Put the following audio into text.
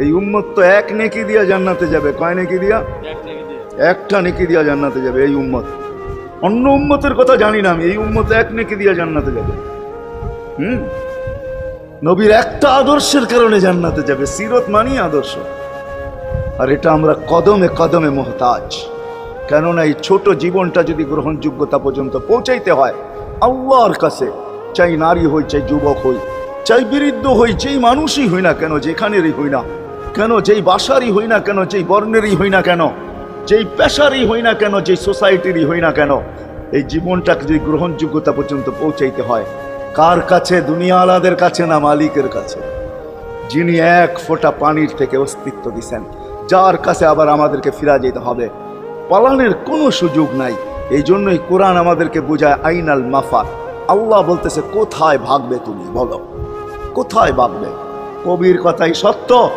এই উম্মত তো এক নেকি দিয়া জান্নাতে যাবে। কয় নেকি দিয়া? একটা নেকি দিয়া জান্নাতে যাবে এই উম্মত। অন্য উম্মতের কথা জানি না আমি, এই উম্মত এক নেকি দিয়া জান্নাতে যাবে। নবীর একটা আদর্শের কারণে জান্নাতে যাবে। সিরত মানি আদর্শ। আর এটা আমরা কদমে কদমে মুহতাজ। কেননা এই ছোট জীবনটা যদি গ্রহণযোগ্যতা পর্যন্ত পৌঁছাইতে হয় আল্লাহর কাছে, চাই নারী হই, চাই যুবক হই, চাই বৃদ্ধ হই, যেই মানুষই হই না কেন, যেখানেরই হই না কেন, যেই বাসারই হই না কেন, যেই বর্ণেরই হই না কেন, যেই পেশারই হই না কেন, যেই সোসাইটিরই হই না কেন, এই জীবনটাকে যদি গ্রহণযোগ্যতা পর্যন্ত পৌঁছাইতে হয় কার কাছে? দুনিয়া আলাদের কাছে না, মালিকের কাছে, যিনি এক ফোঁটা পানির থেকে অস্তিত্ব দিছেন, যার কাছে আবার আমাদেরকে ফিরা যেতে হবে। পালানের কোনো সুযোগ নাই। এই জন্যই কোরআন আমাদেরকে বোঝায় আইনাল মাফার। আল্লাহ বলতেছে কোথায় ভাগবে তুমি, বলো কোথায় ভাগবে? কবির কথাই সত্য।